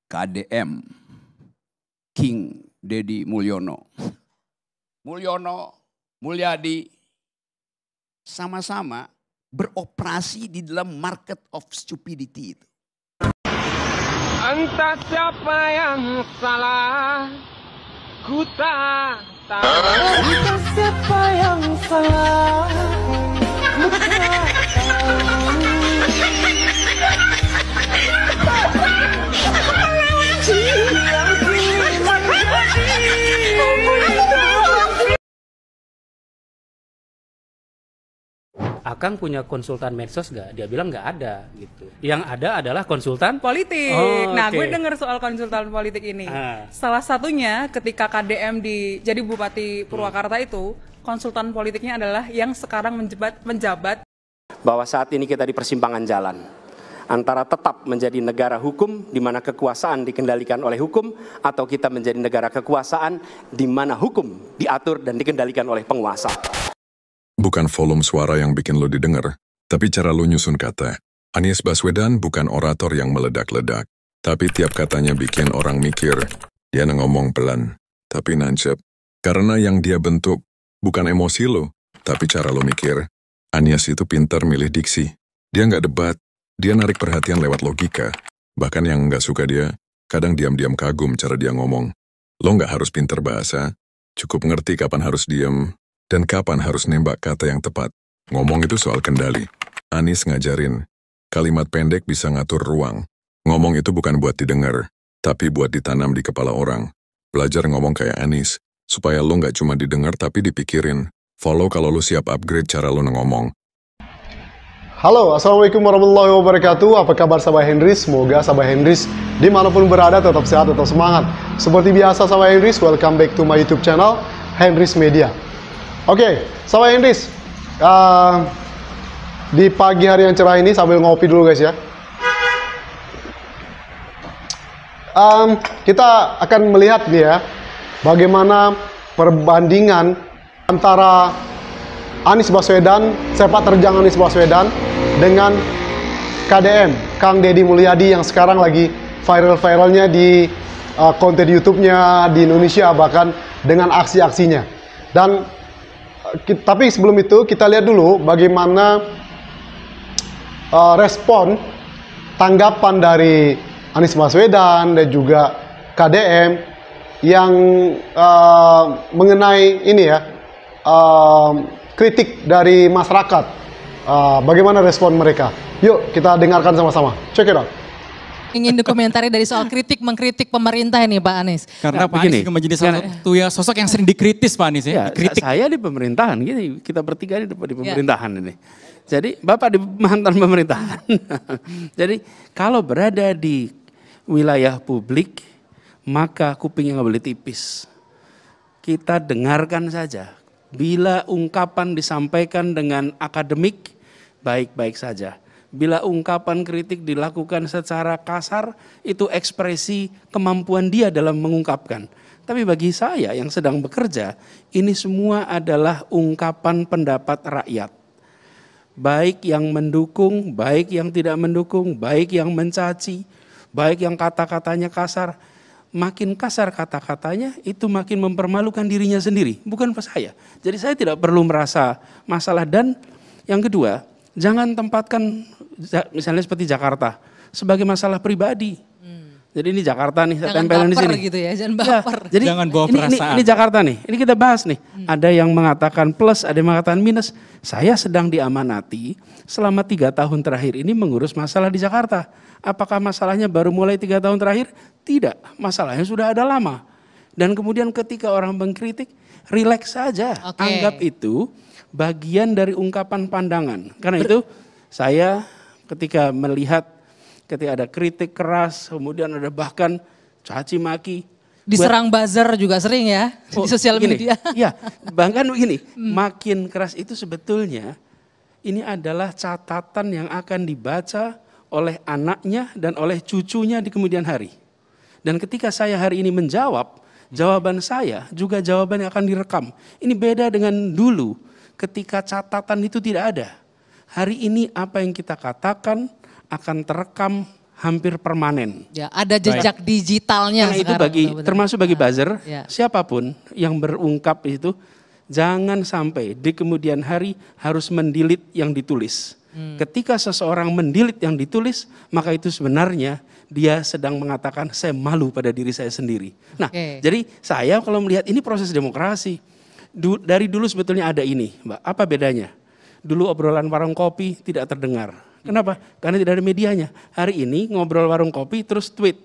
KDM, King Deddy Mulyono. Mulyadi sama-sama beroperasi di dalam market of stupidity itu. Entah siapa yang salah, ku tak tahu. Entah siapa yang salah, ku tak tahu. Akang punya konsultan medsos gak? Dia bilang gak ada gitu. Yang ada adalah konsultan politik. Nah, gue denger soal konsultan politik ini. Salah satunya ketika KDM jadi Bupati Purwakarta itu, konsultan politiknya adalah yang sekarang menjabat. Bahwa saat ini kita di persimpangan jalan antara tetap menjadi negara hukum di mana kekuasaan dikendalikan oleh hukum, atau kita menjadi negara kekuasaan di mana hukum diatur dan dikendalikan oleh penguasa. Bukan volume suara yang bikin lo didengar, tapi cara lo nyusun kata. Anies Baswedan bukan orator yang meledak-ledak, tapi tiap katanya bikin orang mikir. Dia ngomong pelan, tapi nancep. Karena yang dia bentuk bukan emosi lo, tapi cara lo mikir. Anies itu pintar milih diksi. Dia nggak debat, dia narik perhatian lewat logika. Bahkan yang nggak suka dia, kadang diam-diam kagum cara dia ngomong. Lo nggak harus pintar bahasa, cukup ngerti kapan harus diam, dan kapan harus nembak kata yang tepat. Ngomong itu soal kendali. Anies ngajarin, kalimat pendek bisa ngatur ruang. Ngomong itu bukan buat didengar, tapi buat ditanam di kepala orang. Belajar ngomong kayak Anies, supaya lo nggak cuma didengar tapi dipikirin. Follow kalau lo siap upgrade cara lo ngomong. Halo, Assalamualaikum warahmatullahi wabarakatuh. Apa kabar sahabat Hendris? Semoga sahabat Hendris dimanapun berada tetap sehat, tetap semangat. Seperti biasa sahabat Hendris, welcome back to my YouTube channel, Hendris Media. Oke, sahabat Hendris, di pagi hari yang cerah ini sambil ngopi dulu guys ya. Kita akan melihat nih ya, bagaimana perbandingan antara Anies Baswedan, sepak terjang Anies Baswedan dengan KDM, Kang Deddy Mulyadi yang sekarang lagi viral-viralnya di konten YouTube-nya di Indonesia, bahkan dengan aksi-aksinya. Dan tapi sebelum itu kita lihat dulu bagaimana respon tanggapan dari Anies Baswedan dan juga KDM yang mengenai ini ya, kritik dari masyarakat. Bagaimana respon mereka? Yuk kita dengarkan sama-sama. Check it out. Ingin dokumentari dari soal mengkritik pemerintah ini Pak Anies. Karena Pak Anies menjadi salah satu ya sosok yang sering dikritis Pak Anies ya. Saya di pemerintahan, gini kita bertiga di pemerintahan ini. Jadi Bapak di mantan pemerintahan. Jadi kalau berada di wilayah publik, maka kupingnya nggak boleh tipis. Kita dengarkan saja. Bila ungkapan disampaikan dengan akademik, baik-baik saja. Bila ungkapan kritik dilakukan secara kasar, itu ekspresi kemampuan dia dalam mengungkapkan. Tapi bagi saya yang sedang bekerja, ini semua adalah ungkapan pendapat rakyat. Baik yang mendukung, baik yang tidak mendukung, baik yang mencaci, baik yang kata-katanya kasar. Makin kasar kata-katanya, itu makin mempermalukan dirinya sendiri, bukan saya. Jadi saya tidak perlu merasa masalah. Dan yang kedua, jangan tempatkan misalnya seperti Jakarta sebagai masalah pribadi. Jadi ini Jakarta nih, saya tempelin di sini. Gitu ya, jangan baper. Jadi jangan bawa perasaan. Ini Jakarta nih, ini kita bahas nih. Ada yang mengatakan plus, ada yang mengatakan minus. Saya sedang diamanati selama 3 tahun terakhir ini mengurus masalah di Jakarta. Apakah masalahnya baru mulai 3 tahun terakhir? Tidak, masalahnya sudah ada lama. Dan kemudian ketika orang mengkritik, rileks saja. Anggap itu bagian dari ungkapan pandangan. Karena itu saya ketika melihat ketika ada kritik keras, kemudian ada bahkan caci maki. Diserang buzzer juga sering ya di sosial media. Iya, bahkan begini, makin keras itu sebetulnya ini adalah catatan yang akan dibaca oleh anaknya dan oleh cucunya di kemudian hari. Dan ketika saya hari ini menjawab, jawaban saya juga jawaban yang akan direkam. Ini beda dengan dulu ketika catatan itu tidak ada. Hari ini apa yang kita katakan akan terekam hampir permanen. Ya, ada jejak digitalnya Karena sekarang. itu termasuk bagi buzzer, Ya. siapapun yang berungkap itu, jangan sampai di kemudian hari harus mendelete yang ditulis. Ketika seseorang mendelete yang ditulis, maka itu sebenarnya dia sedang mengatakan saya malu pada diri saya sendiri. Nah, jadi saya kalau melihat ini proses demokrasi. Dari dulu sebetulnya ada ini, Mbak. Apa bedanya? Dulu obrolan warung kopi tidak terdengar. Kenapa? Karena tidak ada medianya. Hari ini ngobrol warung kopi terus tweet.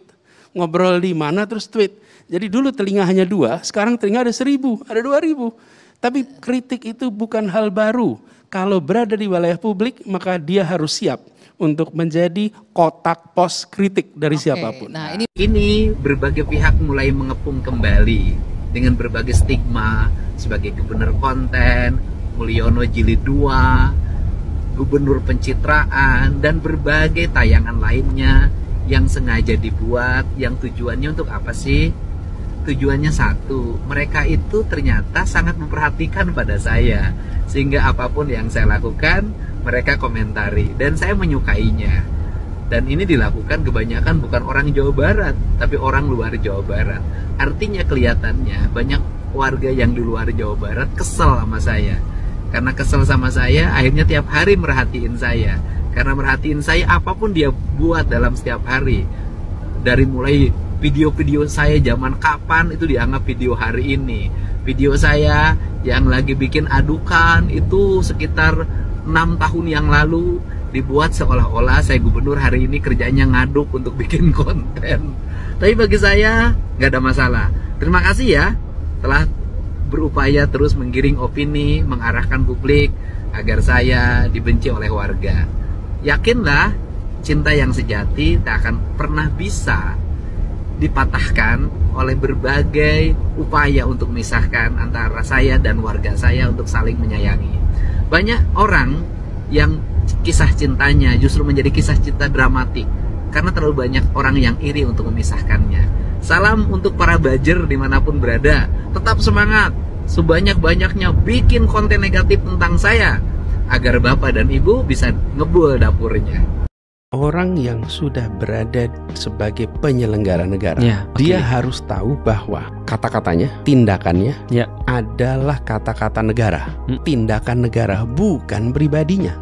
Ngobrol di mana terus tweet. Jadi dulu telinga hanya 2, sekarang telinga ada 1000, ada 2000. Tapi kritik itu bukan hal baru. Kalau berada di wilayah publik maka dia harus siap untuk menjadi kotak pos kritik dari siapapun. Nah, ini berbagai pihak mulai mengepung kembali dengan berbagai stigma sebagai gubernur konten, Mulyono Jilid 2, gubernur pencitraan, dan berbagai tayangan lainnya yang sengaja dibuat, yang tujuannya untuk apa sih? Tujuannya satu, mereka itu ternyata sangat memperhatikan pada saya, sehingga apapun yang saya lakukan, mereka komentari, dan saya menyukainya. Dan ini dilakukan kebanyakan bukan orang Jawa Barat, tapi orang luar Jawa Barat. Artinya kelihatannya banyak warga yang di luar Jawa Barat kesel sama saya. Karena kesel sama saya, akhirnya tiap hari merhatiin saya. Karena merhatiin saya, apapun dia buat dalam setiap hari. Dari mulai video-video saya zaman kapan, itu dianggap video hari ini. Video saya yang lagi bikin adukan, itu sekitar 6 tahun yang lalu, dibuat seolah-olah saya gubernur hari ini kerjanya ngaduk untuk bikin konten. Tapi bagi saya, nggak ada masalah. Terima kasih ya, telah berupaya terus menggiring opini, mengarahkan publik agar saya dibenci oleh warga. Yakinlah, cinta yang sejati tak akan pernah bisa dipatahkan oleh berbagai upaya untuk memisahkan antara saya dan warga saya untuk saling menyayangi. Banyak orang yang kisah cintanya justru menjadi kisah cinta dramatik karena terlalu banyak orang yang iri untuk memisahkannya. Salam untuk para buzzer dimanapun berada. Tetap semangat, sebanyak-banyaknya bikin konten negatif tentang saya agar Bapak dan Ibu bisa ngebul dapurnya. Orang yang sudah berada sebagai penyelenggara negara, dia harus tahu bahwa kata-katanya, tindakannya adalah kata-kata negara. Tindakan negara, bukan pribadinya.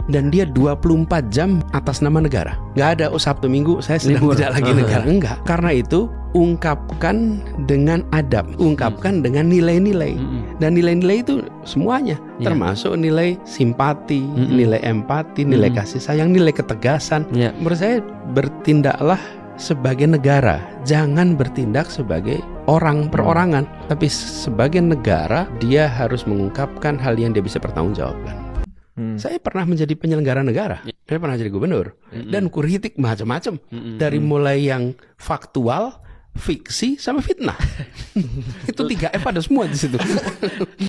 Dan dia 24 jam atas nama negara. Nggak ada, Sabtu Minggu saya sedang tidak lagi negara. Enggak. Karena itu, ungkapkan dengan adab, ungkapkan dengan nilai-nilai. Dan nilai-nilai itu semuanya, termasuk nilai simpati, nilai empati, nilai kasih sayang, nilai ketegasan. Menurut saya, bertindaklah sebagai negara, jangan bertindak sebagai orang perorangan, tapi sebagai negara dia harus mengungkapkan hal yang dia bisa pertanggungjawabkan. Saya pernah menjadi penyelenggara negara, saya pernah jadi gubernur, dan kritik macam-macam, dari mulai yang faktual, fiksi, sama fitnah. Itu 3F ada semua di situ.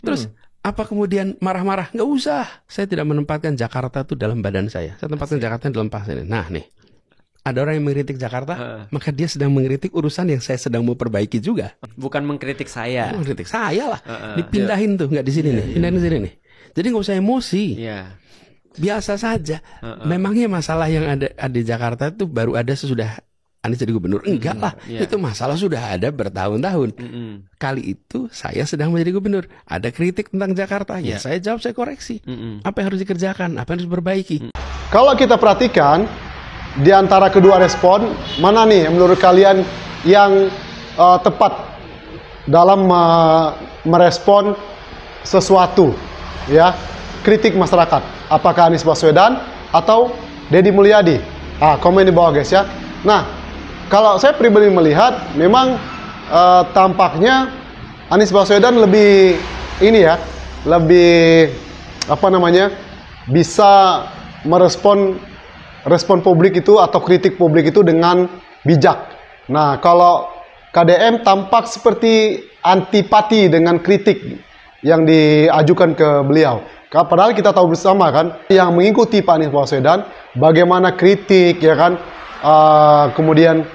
Terus apa kemudian marah-marah? Nggak usah. Saya tidak menempatkan Jakarta itu dalam badan saya. Saya tempatkan Jakarta dalam pas ini. Nah nih, ada orang yang mengkritik Jakarta, maka dia sedang mengkritik urusan yang saya sedang mau perbaiki juga. Bukan mengkritik saya. Mengkritik saya lah. Dipindahin tuh, nggak di sini nih, pindahin di sini nih. Jadi nggak usah emosi. Biasa saja. Memangnya masalah yang ada di Jakarta itu baru ada sesudah Anies jadi gubernur? Enggak lah. Itu masalah sudah ada bertahun-tahun. Kali itu saya sedang menjadi gubernur. Ada kritik tentang Jakarta. Ya saya jawab, saya koreksi. Apa yang harus dikerjakan? Apa yang harus diperbaiki? Kalau kita perhatikan, di antara kedua respon, mana nih menurut kalian yang tepat dalam merespon sesuatu, ya, kritik masyarakat? Apakah Anies Baswedan atau Deddy Mulyadi? Komen di bawah guys ya. Nah, kalau saya pribadi melihat, memang tampaknya Anies Baswedan lebih ini ya, lebih apa namanya, bisa merespon publik itu atau kritik publik itu dengan bijak. Nah, kalau KDM tampak seperti antipati dengan kritik yang diajukan ke beliau. Padahal kita tahu bersama kan, yang mengikuti Pak Anies Baswedan, bagaimana kritik ya kan, kemudian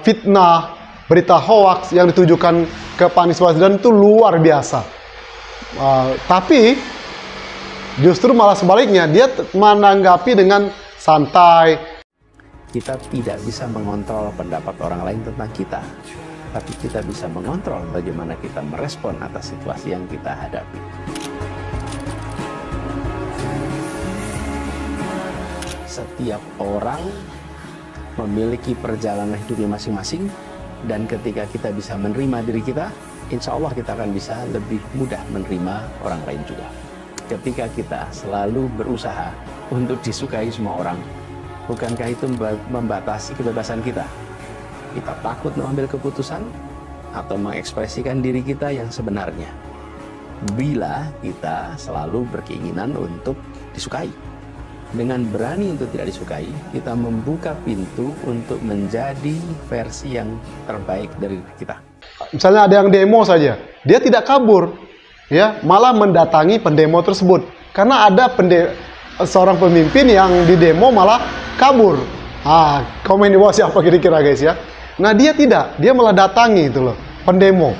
fitnah, berita hoaks yang ditujukan ke Pak Anies Baswedan itu luar biasa. Tapi justru malah sebaliknya, dia menanggapi dengan santai. Kita tidak bisa mengontrol pendapat orang lain tentang kita, tapi kita bisa mengontrol bagaimana kita merespon atas situasi yang kita hadapi. Setiap orang memiliki perjalanan hidupnya masing-masing, dan ketika kita bisa menerima diri kita, insya Allah kita akan bisa lebih mudah menerima orang lain juga. Ketika kita selalu berusaha untuk disukai semua orang, bukankah itu membatasi kebebasan kita? Kita takut mengambil keputusan atau mengekspresikan diri kita yang sebenarnya. Bila kita selalu berkeinginan untuk disukai. Dengan berani untuk tidak disukai, kita membuka pintu untuk menjadi versi yang terbaik dari kita. Misalnya ada yang demo saja, dia tidak kabur, ya, malah mendatangi pendemo tersebut. Karena ada seorang pemimpin yang di demo malah kabur. Komen di bawah siapa kira-kira guys ya. Nah dia tidak, dia malah datangi itu loh, pendemo.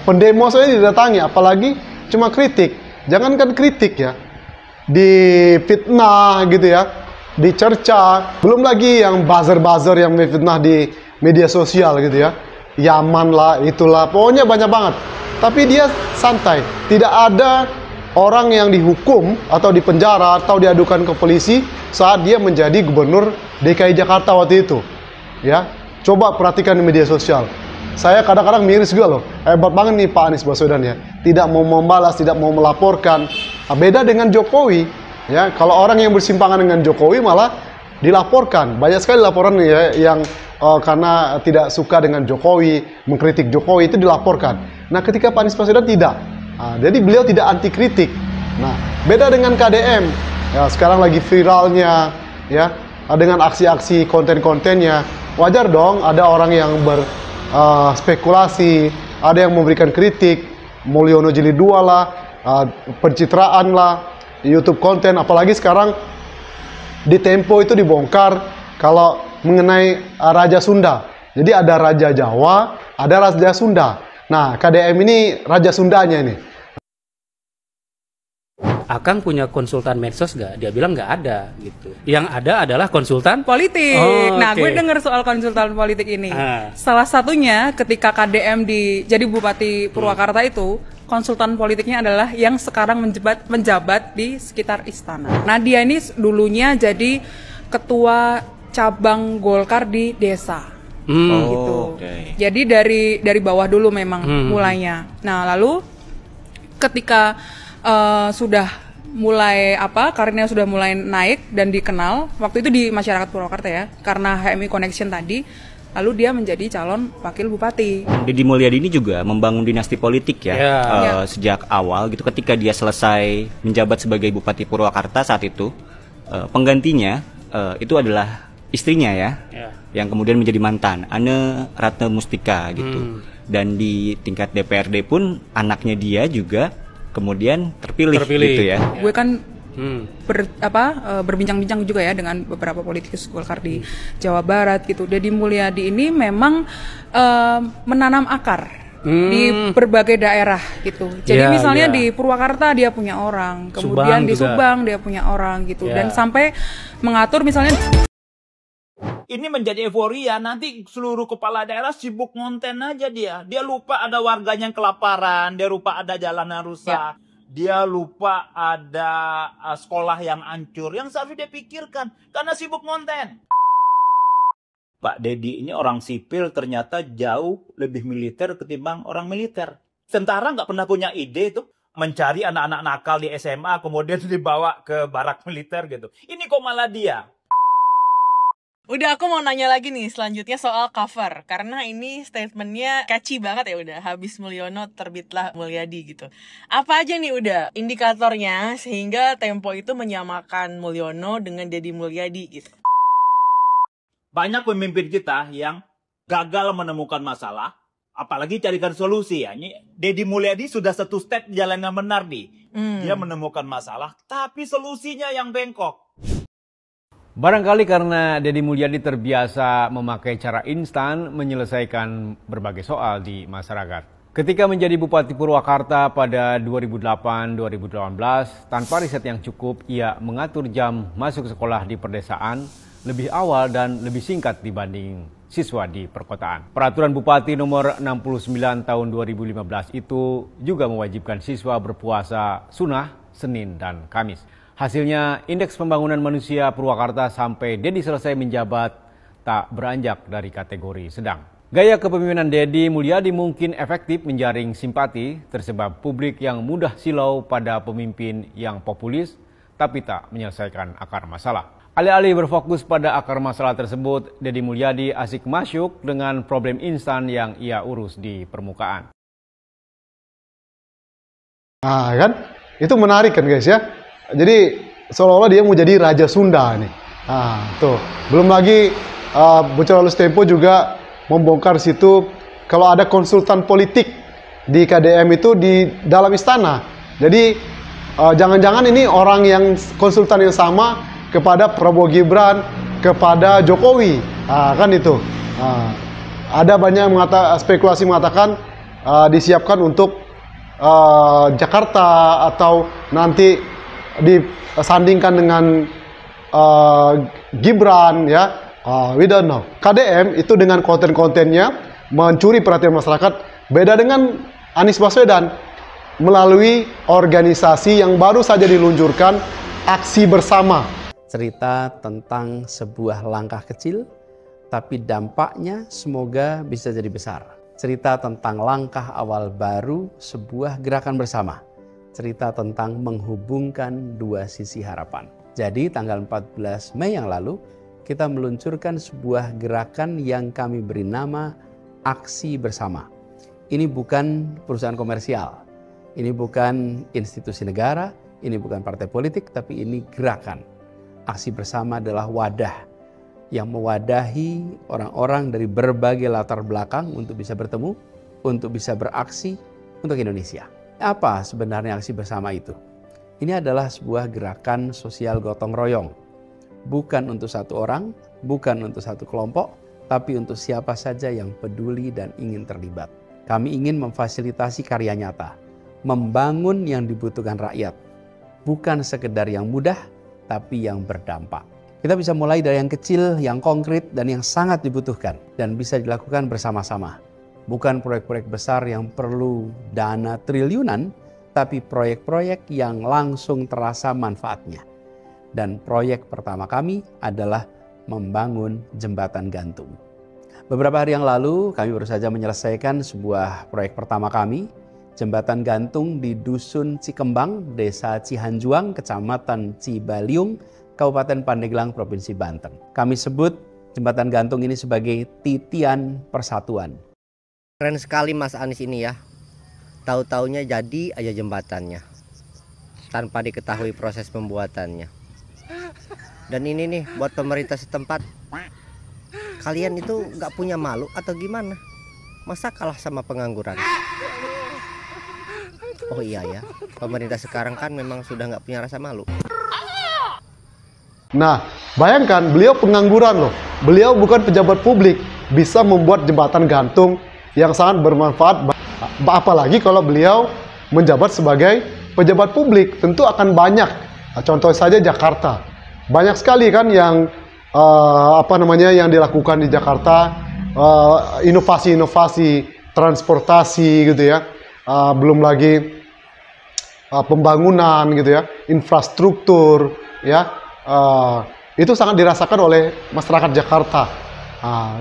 Pendemo saya didatangi, apalagi cuma kritik. Jangankan kritik ya, difitnah gitu ya, dicerca. Belum lagi yang buzzer-buzzer yang memfitnah di media sosial gitu ya. Yaman lah, itulah, pokoknya banyak banget. Tapi dia santai, tidak ada orang yang dihukum atau dipenjara atau diadukan ke polisi saat dia menjadi gubernur DKI Jakarta waktu itu. Ya, coba perhatikan di media sosial. Saya kadang-kadang miris juga loh, hebat banget nih Pak Anies Baswedan ya. Tidak mau membalas, tidak mau melaporkan. Beda dengan Jokowi, ya. Kalau orang yang bersimpangan dengan Jokowi malah dilaporkan. Banyak sekali laporan ya yang karena tidak suka dengan Jokowi, mengkritik Jokowi itu dilaporkan. Nah, ketika Pak Anies Baswedan tidak. Jadi beliau tidak anti kritik. Nah, beda dengan KDM. Ya, sekarang lagi viralnya ya, dengan aksi-aksi konten-kontennya. Wajar dong ada orang yang berspekulasi, ada yang memberikan kritik, Mulyono Jilid 2 lah, pencitraan lah, YouTube konten, apalagi sekarang di Tempo itu dibongkar kalau mengenai Raja Sunda. Jadi ada Raja Jawa, ada Raja Sunda. Nah, KDM ini Raja Sundanya ini. Akang punya konsultan medsos nggak? Dia bilang nggak ada gitu. Yang ada adalah konsultan politik. Nah, gue denger soal konsultan politik ini. Salah satunya ketika KDM jadi Bupati Purwakarta itu, konsultan politiknya adalah yang sekarang menjabat di sekitar istana. Nah, dia ini dulunya jadi ketua cabang Golkar di desa. Gitu. Jadi dari bawah dulu memang mulainya. Nah, lalu ketika sudah mulai karirnya sudah mulai naik dan dikenal waktu itu di masyarakat Purwakarta ya, karena HMI Connection tadi, lalu dia menjadi calon wakil bupati. Deddy Mulyadi ini juga membangun dinasti politik ya, sejak awal gitu. Ketika dia selesai menjabat sebagai Bupati Purwakarta saat itu, penggantinya itu adalah istrinya ya, yang kemudian menjadi mantan, Ane Ratna Mustika gitu. Dan di tingkat DPRD pun anaknya dia juga kemudian terpilih gitu ya. Gue kan berbincang-bincang juga ya dengan beberapa politikus Golkar di Jawa Barat gitu. Deddy Mulyadi ini memang menanam akar di berbagai daerah gitu. Jadi misalnya di Purwakarta dia punya orang, kemudian di Subang dia punya orang gitu, dan sampai mengatur misalnya. Ini menjadi euforia, nanti seluruh kepala daerah sibuk ngonten aja dia. Dia lupa ada warganya yang kelaparan, dia lupa ada jalanan rusak, dia lupa ada sekolah yang hancur, yang seharusnya dia pikirkan, karena sibuk ngonten. Pak Deddy ini orang sipil ternyata jauh lebih militer ketimbang orang militer. Tentara nggak pernah punya ide tuh mencari anak-anak nakal di SMA, kemudian dibawa ke barak militer gitu. Ini kok malah dia. Udah, aku mau nanya lagi nih selanjutnya soal cover, karena ini statementnya catchy banget ya. Udah, habis Mulyono terbitlah Mulyadi gitu. Apa aja nih udah indikatornya sehingga Tempo itu menyamakan Mulyono dengan Deddy Mulyadi gitu? Banyak pemimpin kita yang gagal menemukan masalah, apalagi carikan solusi ya. Deddy Mulyadi sudah satu step jalan yang benar nih. Dia menemukan masalah, tapi solusinya yang bengkok. Barangkali karena Deddy Mulyadi terbiasa memakai cara instan menyelesaikan berbagai soal di masyarakat. Ketika menjadi Bupati Purwakarta pada 2008-2018, tanpa riset yang cukup, ia mengatur jam masuk sekolah di perdesaan, lebih awal dan lebih singkat dibanding siswa di perkotaan. Peraturan Bupati nomor 69 tahun 2015 itu juga mewajibkan siswa berpuasa sunnah Senin dan Kamis. Hasilnya, indeks pembangunan manusia Purwakarta sampai Dedi selesai menjabat tak beranjak dari kategori sedang. Gaya kepemimpinan Dedi Mulyadi mungkin efektif menjaring simpati tersebab publik yang mudah silau pada pemimpin yang populis tapi tak menyelesaikan akar masalah. Alih-alih berfokus pada akar masalah tersebut, Dedi Mulyadi asik masuk dengan problem instan yang ia urus di permukaan. Nah kan, itu menarik kan guys ya. Jadi seolah-olah dia mau jadi Raja Sunda nih. Nah tuh, belum lagi Bocor Halus Tempo juga membongkar situ kalau ada konsultan politik di KDM itu di dalam istana. Jadi jangan-jangan ini orang yang konsultan yang sama kepada Prabowo Gibran, kepada Jokowi, kan itu. Ada banyak spekulasi mengatakan disiapkan untuk Jakarta atau nanti disandingkan dengan Gibran ya. We don't know. KDM itu dengan konten-kontennya mencuri perhatian masyarakat, beda dengan Anies Baswedan melalui organisasi yang baru saja diluncurkan, Aksi Bersama. Cerita tentang sebuah langkah kecil, tapi dampaknya semoga bisa jadi besar. Cerita tentang langkah awal baru sebuah gerakan bersama. Cerita tentang menghubungkan dua sisi harapan. Jadi tanggal 14 Mei yang lalu, kita meluncurkan sebuah gerakan yang kami beri nama Aksi Bersama. Ini bukan perusahaan komersial, ini bukan institusi negara, ini bukan partai politik, tapi ini gerakan. Aksi Bersama adalah wadah yang mewadahi orang-orang dari berbagai latar belakang untuk bisa bertemu, untuk bisa beraksi untuk Indonesia. Apa sebenarnya Aksi Bersama itu? Ini adalah sebuah gerakan sosial gotong royong. Bukan untuk satu orang, bukan untuk satu kelompok, tapi untuk siapa saja yang peduli dan ingin terlibat. Kami ingin memfasilitasi karya nyata, membangun yang dibutuhkan rakyat. Bukan sekedar yang mudah, tapi yang berdampak. Kita bisa mulai dari yang kecil, yang konkret, dan yang sangat dibutuhkan. Dan bisa dilakukan bersama-sama. Bukan proyek-proyek besar yang perlu dana triliunan, tapi proyek-proyek yang langsung terasa manfaatnya. Dan proyek pertama kami adalah membangun jembatan gantung. Beberapa hari yang lalu kami baru saja menyelesaikan sebuah proyek pertama kami, jembatan gantung di Dusun Cikembang, Desa Cihanjuang, Kecamatan Cibaliung, Kabupaten Pandeglang, Provinsi Banten. Kami sebut jembatan gantung ini sebagai titian persatuan. Keren sekali Mas Anies ini ya. Tahu-taunya jadi aja jembatannya, tanpa diketahui proses pembuatannya. Dan ini nih buat pemerintah setempat, kalian itu nggak punya malu atau gimana? Masa kalah sama pengangguran? Oh iya ya, pemerintah sekarang kan memang sudah nggak punya rasa malu. Nah, bayangkan beliau pengangguran loh. Beliau bukan pejabat publik, bisa membuat jembatan gantung yang sangat bermanfaat. Apalagi kalau beliau menjabat sebagai pejabat publik, tentu akan banyak. Contoh saja Jakarta. Banyak sekali kan yang yang dilakukan di Jakarta, inovasi-inovasi transportasi gitu ya, belum lagi pembangunan gitu ya, infrastruktur ya, itu sangat dirasakan oleh masyarakat Jakarta.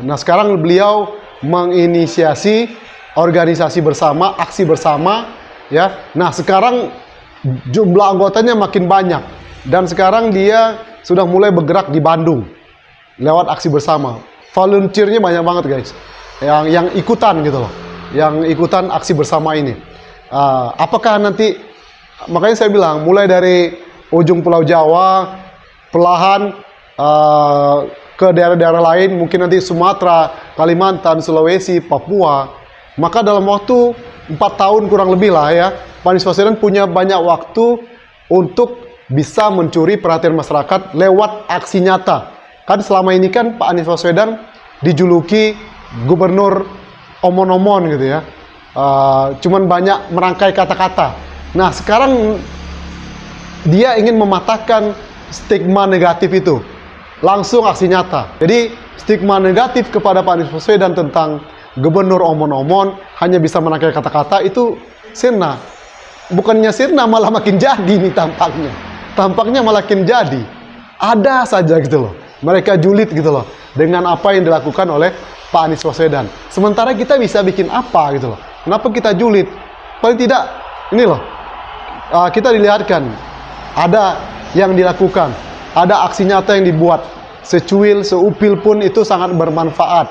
Nah sekarang beliau menginisiasi organisasi bersama, aksi bersama ya. Nah sekarang jumlah anggotanya makin banyak dan sekarang dia sudah mulai bergerak di Bandung lewat aksi bersama. Volunteer-nya banyak banget guys, yang ikutan gitu loh, yang ikutan aksi bersama ini. Apakah nanti, makanya saya bilang mulai dari ujung Pulau Jawa, perlahan ke daerah-daerah lain, mungkin nanti Sumatera, Kalimantan, Sulawesi, Papua. Maka dalam waktu 4 tahun kurang lebih lah ya, Pak Anies Baswedan punya banyak waktu untuk bisa mencuri perhatian masyarakat lewat aksi nyata. Kan selama ini kan Pak Anies Baswedan dijuluki gubernur omon-omon gitu ya. Cuman banyak merangkai kata-kata. Nah sekarang dia ingin mematahkan stigma negatif itu. langsung aksi nyata. Jadi stigma negatif kepada Pak Anies Baswedan tentang gubernur omon-omon hanya bisa menangkai kata-kata itu sirna. Bukannya sirna, malah makin jadi nih tampaknya. Tampaknya malah makin jadi. Ada saja gitu loh. Mereka julid gitu loh dengan apa yang dilakukan oleh Pak Anies Baswedan. Sementara kita bisa bikin apa gitu loh. Kenapa kita julid? Paling tidak ini loh. Kita dilihatkan ada yang dilakukan, ada aksi nyata yang dibuat. Secuil, seupil pun itu sangat bermanfaat.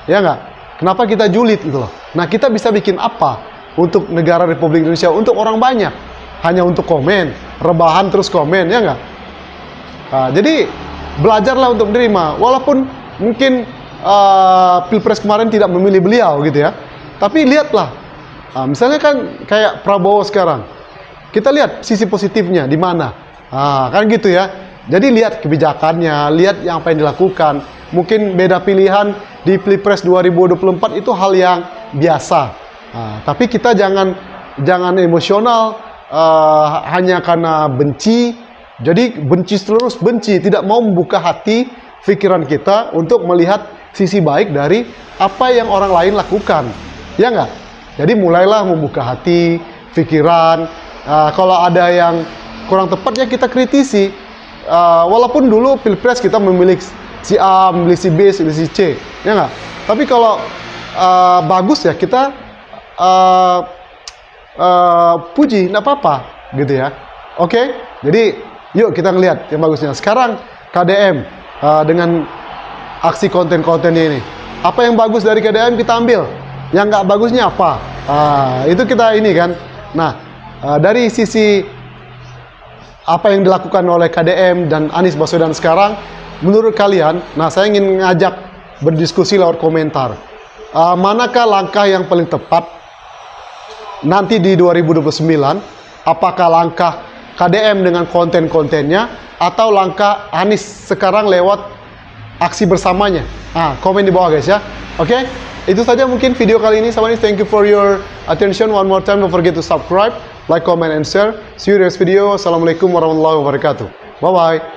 Ya nggak? Kenapa kita julid gitu loh. Nah, kita bisa bikin apa untuk negara Republik Indonesia, untuk orang banyak? Hanya untuk komen, rebahan terus komen, ya nggak? Nah, jadi belajarlah untuk menerima, walaupun mungkin Pilpres kemarin tidak memilih beliau gitu ya. Tapi lihatlah, misalnya kan kayak Prabowo sekarang, kita lihat sisi positifnya di mana, kan gitu ya. Jadi lihat kebijakannya, lihat yang apa yang dilakukan. Mungkin beda pilihan di Pilpres 2024 itu hal yang biasa. Tapi kita jangan emosional hanya karena benci. Jadi benci terus benci, tidak mau membuka hati, pikiran kita untuk melihat sisi baik dari apa yang orang lain lakukan, ya nggak? Jadi mulailah membuka hati, pikiran. Kalau ada yang kurang tepat ya kita kritisi. Walaupun dulu Pilpres kita memilih si A, memilih si B, memilih si C, ya nggak? Tapi kalau bagus ya kita puji, nggak apa-apa, gitu ya. Oke? Jadi yuk kita ngelihat yang bagusnya. Sekarang KDM dengan aksi konten-kontennya ini. Apa yang bagus dari KDM kita ambil. Yang nggak bagusnya apa? Itu kita ini kan. Nah, dari sisi apa yang dilakukan oleh KDM dan Anies Baswedan sekarang, menurut kalian, nah saya ingin ngajak berdiskusi lewat komentar. Manakah langkah yang paling tepat nanti di 2029? Apakah langkah KDM dengan konten-kontennya atau langkah Anies sekarang lewat aksi bersamanya? Komen di bawah guys ya. Oke? Itu saja mungkin video kali ini. Sama ini, thank you for your attention. One more time, don't forget to subscribe, like, comment, and share. See you in the next video. Assalamualaikum warahmatullahi wabarakatuh. Bye-bye.